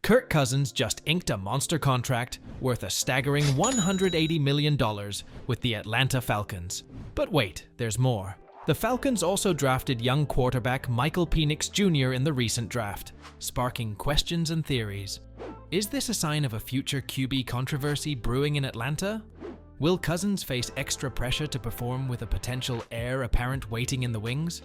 Kirk Cousins just inked a monster contract worth a staggering $180 million with the Atlanta Falcons. But wait, there's more. The Falcons also drafted young quarterback Michael Penix Jr. in the recent draft, sparking questions and theories. Is this a sign of a future QB controversy brewing in Atlanta? Will Cousins face extra pressure to perform with a potential heir apparent waiting in the wings?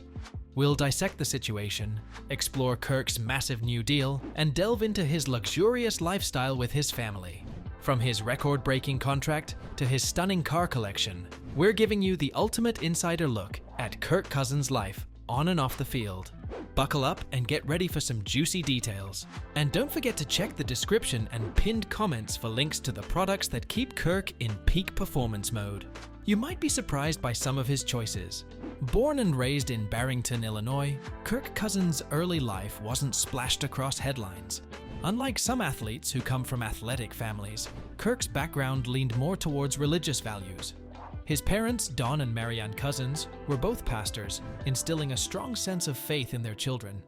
We'll dissect the situation, explore Kirk's massive new deal, and delve into his luxurious lifestyle with his family. From his record-breaking contract to his stunning car collection, we're giving you the ultimate insider look at Kirk Cousins' life on and off the field. Buckle up and get ready for some juicy details. And don't forget to check the description and pinned comments for links to the products that keep Kirk in peak performance mode. You might be surprised by some of his choices. Born and raised in Barrington, Illinois, Kirk Cousins' early life wasn't splashed across headlines. Unlike some athletes who come from athletic families, Kirk's background leaned more towards religious values. His parents, Don and Marianne Cousins, were both pastors, instilling a strong sense of faith in their children.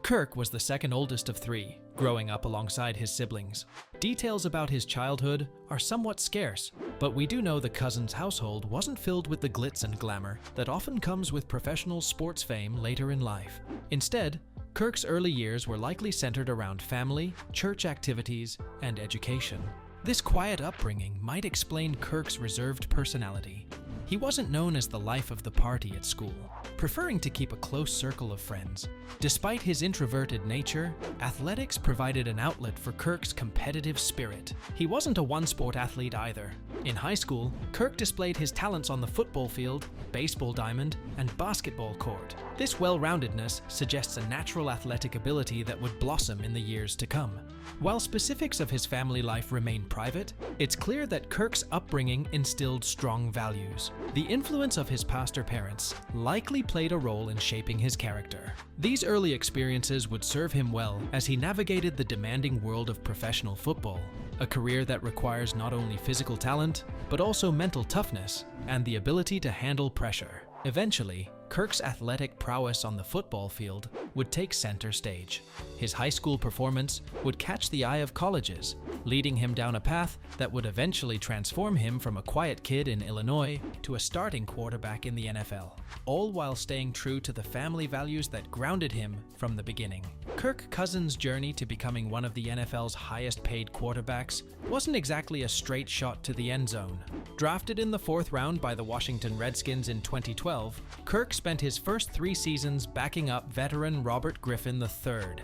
Kirk was the second oldest of three, growing up alongside his siblings. Details about his childhood are somewhat scarce, but we do know the Cousins household wasn't filled with the glitz and glamour that often comes with professional sports fame later in life. Instead, Kirk's early years were likely centered around family, church activities, and education. This quiet upbringing might explain Kirk's reserved personality. He wasn't known as the life of the party at school, preferring to keep a close circle of friends. Despite his introverted nature, athletics provided an outlet for Kirk's competitive spirit. He wasn't a one-sport athlete either. In high school, Kirk displayed his talents on the football field, baseball diamond, and basketball court. This well-roundedness suggests a natural athletic ability that would blossom in the years to come. While specifics of his family life remain private, it's clear that Kirk's upbringing instilled strong values. The influence of his pastor parents likely played a role in shaping his character. These early experiences would serve him well as he navigated the demanding world of professional football, a career that requires not only physical talent, but also mental toughness and the ability to handle pressure. Eventually, Kirk's athletic prowess on the football field would take center stage. His high school performance would catch the eye of colleges, leading him down a path that would eventually transform him from a quiet kid in Illinois to a starting quarterback in the NFL, all while staying true to the family values that grounded him from the beginning. Kirk Cousins' journey to becoming one of the NFL's highest-paid quarterbacks wasn't exactly a straight shot to the end zone. Drafted in the 4th round by the Washington Redskins in 2012, Kirk spent his first 3 seasons backing up veteran Robert Griffin III.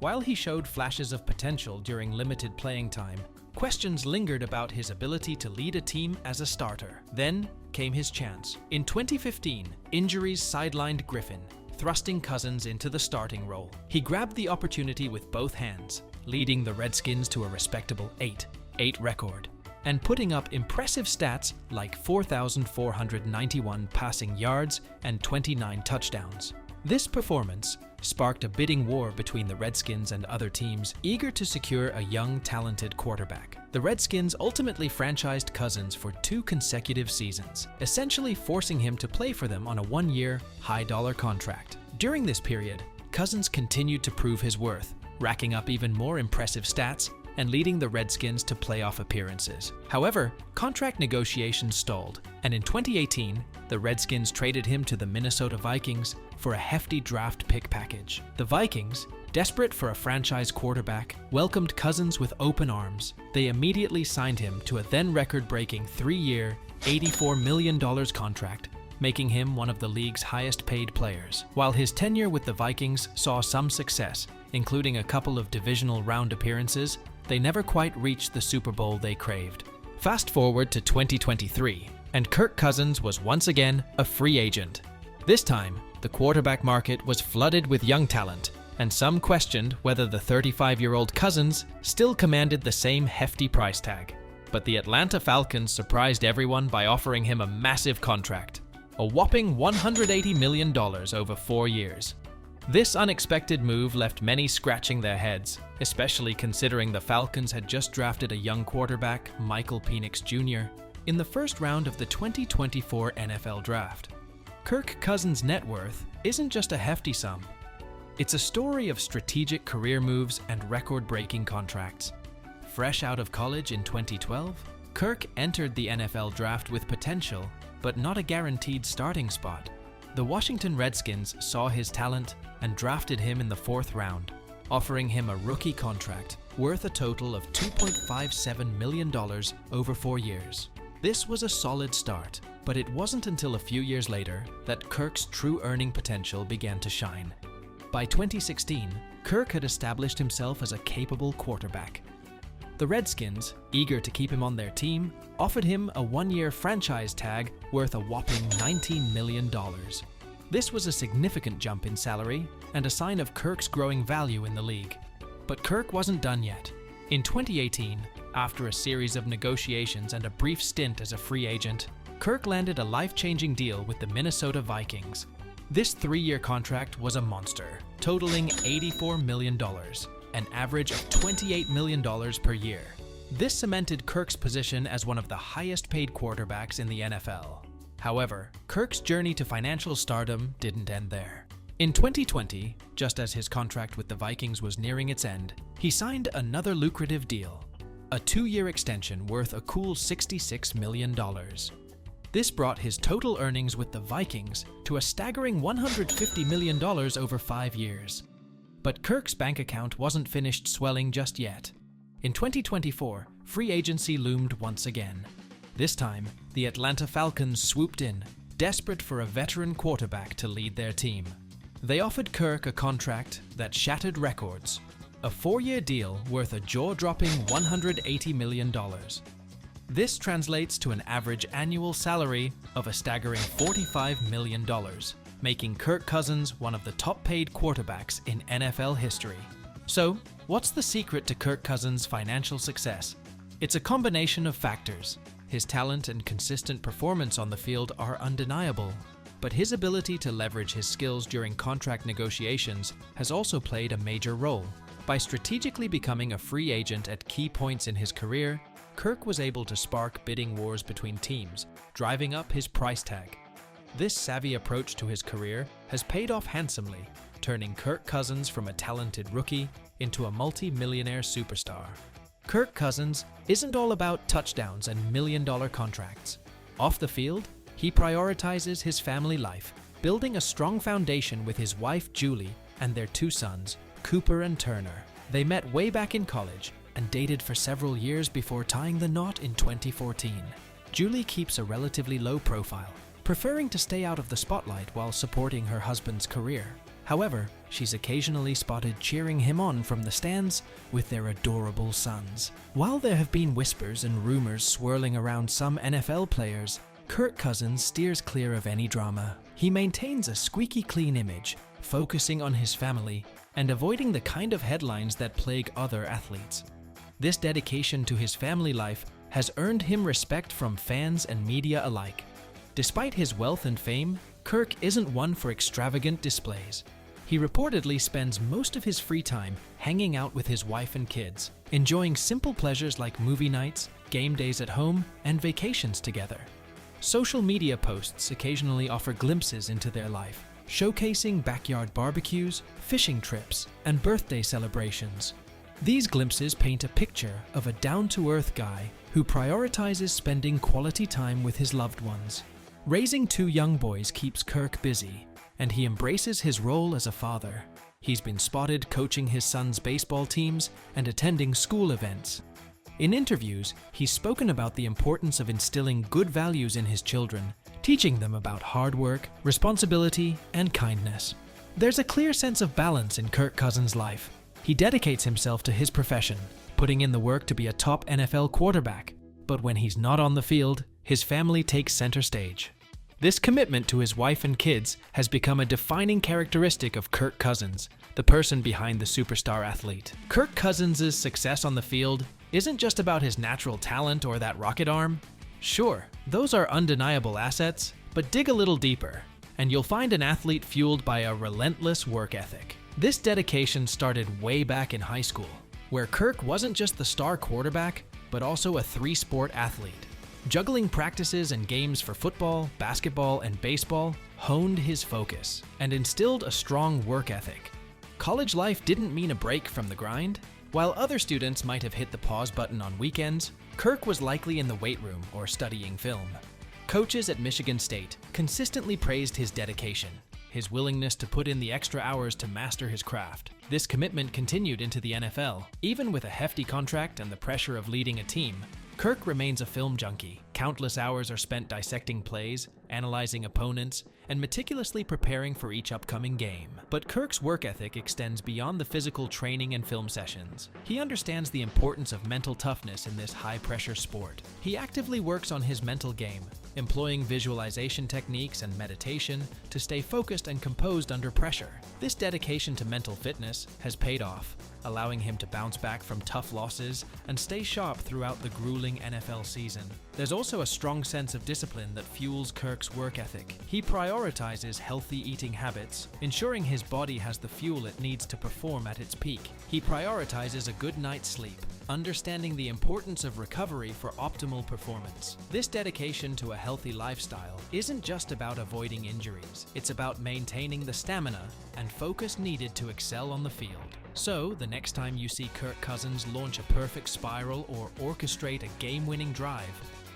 While he showed flashes of potential during limited playing time, questions lingered about his ability to lead a team as a starter. Then came his chance. In 2015, injuries sidelined Griffin, thrusting Cousins into the starting role. He grabbed the opportunity with both hands, leading the Redskins to a respectable 8-8 record, and putting up impressive stats like 4,491 passing yards and 29 touchdowns. This performance sparked a bidding war between the Redskins and other teams eager to secure a young, talented quarterback. The Redskins ultimately franchised Cousins for 2 consecutive seasons, essentially forcing him to play for them on a 1-year, high-dollar contract. During this period, Cousins continued to prove his worth, racking up even more impressive stats and leading the Redskins to playoff appearances. However, contract negotiations stalled, and in 2018, the Redskins traded him to the Minnesota Vikings for a hefty draft pick package. The Vikings, desperate for a franchise quarterback, welcomed Cousins with open arms. They immediately signed him to a then record-breaking 3-year, $84 million contract, making him one of the league's highest-paid players. While his tenure with the Vikings saw some success, including a couple of divisional round appearances, they never quite reached the Super Bowl they craved. Fast forward to 2023, and Kirk Cousins was once again a free agent. This time, the quarterback market was flooded with young talent, and some questioned whether the 35-year-old Cousins still commanded the same hefty price tag. But the Atlanta Falcons surprised everyone by offering him a massive contract, a whopping $180 million over 4 years. This unexpected move left many scratching their heads, especially considering the Falcons had just drafted a young quarterback, Michael Penix Jr., in the first round of the 2024 NFL Draft. Kirk Cousins' net worth isn't just a hefty sum. It's a story of strategic career moves and record-breaking contracts. Fresh out of college in 2012, Kirk entered the NFL draft with potential, but not a guaranteed starting spot. The Washington Redskins saw his talent and drafted him in the 4th round, offering him a rookie contract worth a total of $2.57 million over 4 years. This was a solid start, but it wasn't until a few years later that Kirk's true earning potential began to shine. By 2016, Kirk had established himself as a capable quarterback. The Redskins, eager to keep him on their team, offered him a 1-year franchise tag worth a whopping $19 million. This was a significant jump in salary and a sign of Kirk's growing value in the league. But Kirk wasn't done yet. In 2018, after a series of negotiations and a brief stint as a free agent, Kirk landed a life-changing deal with the Minnesota Vikings. This 3-year contract was a monster, totaling $84 million, an average of $28 million per year. This cemented Kirk's position as one of the highest-paid quarterbacks in the NFL. However, Kirk's journey to financial stardom didn't end there. In 2020, just as his contract with the Vikings was nearing its end, he signed another lucrative deal, a 2-year extension worth a cool $66 million. This brought his total earnings with the Vikings to a staggering $150 million over 5 years. But Kirk's bank account wasn't finished swelling just yet. In 2024, free agency loomed once again. This time, the Atlanta Falcons swooped in, desperate for a veteran quarterback to lead their team. They offered Kirk a contract that shattered records, a 4-year deal worth a jaw-dropping $180 million. This translates to an average annual salary of a staggering $45 million, making Kirk Cousins one of the top-paid quarterbacks in NFL history. So, what's the secret to Kirk Cousins' financial success? It's a combination of factors. His talent and consistent performance on the field are undeniable, but his ability to leverage his skills during contract negotiations has also played a major role. By strategically becoming a free agent at key points in his career, Kirk was able to spark bidding wars between teams, driving up his price tag. This savvy approach to his career has paid off handsomely, turning Kirk Cousins from a talented rookie into a multi-millionaire superstar. Kirk Cousins isn't all about touchdowns and million-dollar contracts. Off the field, he prioritizes his family life, building a strong foundation with his wife Julie and their 2 sons, Cooper and Turner. They met way back in college and dated for several years before tying the knot in 2014. Julie keeps a relatively low profile, preferring to stay out of the spotlight while supporting her husband's career. However, she's occasionally spotted cheering him on from the stands with their adorable sons. While there have been whispers and rumors swirling around some NFL players, Kirk Cousins steers clear of any drama. He maintains a squeaky clean image, focusing on his family and avoiding the kind of headlines that plague other athletes. This dedication to his family life has earned him respect from fans and media alike. Despite his wealth and fame, Kirk isn't one for extravagant displays. He reportedly spends most of his free time hanging out with his wife and kids, enjoying simple pleasures like movie nights, game days at home, and vacations together. Social media posts occasionally offer glimpses into their life, showcasing backyard barbecues, fishing trips, and birthday celebrations. These glimpses paint a picture of a down-to-earth guy who prioritizes spending quality time with his loved ones. Raising 2 young boys keeps Kirk busy, and he embraces his role as a father. He's been spotted coaching his son's baseball teams and attending school events. In interviews, he's spoken about the importance of instilling good values in his children, teaching them about hard work, responsibility, and kindness. There's a clear sense of balance in Kirk Cousins' life. He dedicates himself to his profession, putting in the work to be a top NFL quarterback. But when he's not on the field, his family takes center stage. This commitment to his wife and kids has become a defining characteristic of Kirk Cousins, the person behind the superstar athlete. Kirk Cousins' success on the field isn't just about his natural talent or that rocket arm. Sure, those are undeniable assets, but dig a little deeper, and you'll find an athlete fueled by a relentless work ethic. This dedication started way back in high school, where Kirk wasn't just the star quarterback, but also a 3-sport athlete. Juggling practices and games for football, basketball, and baseball honed his focus and instilled a strong work ethic. college life didn't mean a break from the grind. While other students might have hit the pause button on weekends, Kirk was likely in the weight room or studying film. Coaches at Michigan State consistently praised his dedication, his willingness to put in the extra hours to master his craft. This commitment continued into the NFL. Even with a hefty contract and the pressure of leading a team, Kirk remains a film junkie. Countless hours are spent dissecting plays, analyzing opponents, and meticulously preparing for each upcoming game. But Kirk's work ethic extends beyond the physical training and film sessions. He understands the importance of mental toughness in this high-pressure sport. He actively works on his mental game, employing visualization techniques and meditation to stay focused and composed under pressure. This dedication to mental fitness has paid off, allowing him to bounce back from tough losses and stay sharp throughout the grueling NFL season. There's also a strong sense of discipline that fuels Kirk's work ethic. He prioritizes healthy eating habits, ensuring his body has the fuel it needs to perform at its peak. He prioritizes a good night's sleep, understanding the importance of recovery for optimal performance. This dedication to a healthy lifestyle isn't just about avoiding injuries. It's about maintaining the stamina and focus needed to excel on the field. So, the next time you see Kirk Cousins launch a perfect spiral or orchestrate a game-winning drive,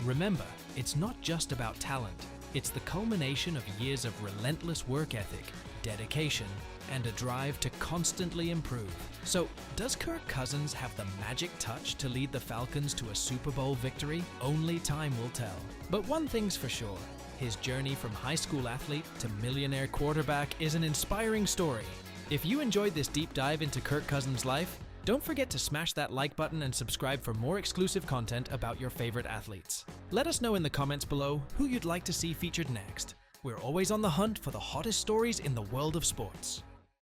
remember, it's not just about talent. It's the culmination of years of relentless work ethic, dedication, and a drive to constantly improve. So, does Kirk Cousins have the magic touch to lead the Falcons to a Super Bowl victory? Only time will tell. But one thing's for sure, his journey from high school athlete to millionaire quarterback is an inspiring story. If you enjoyed this deep dive into Kirk Cousins' life, don't forget to smash that like button and subscribe for more exclusive content about your favorite athletes. Let us know in the comments below who you'd like to see featured next. We're always on the hunt for the hottest stories in the world of sports.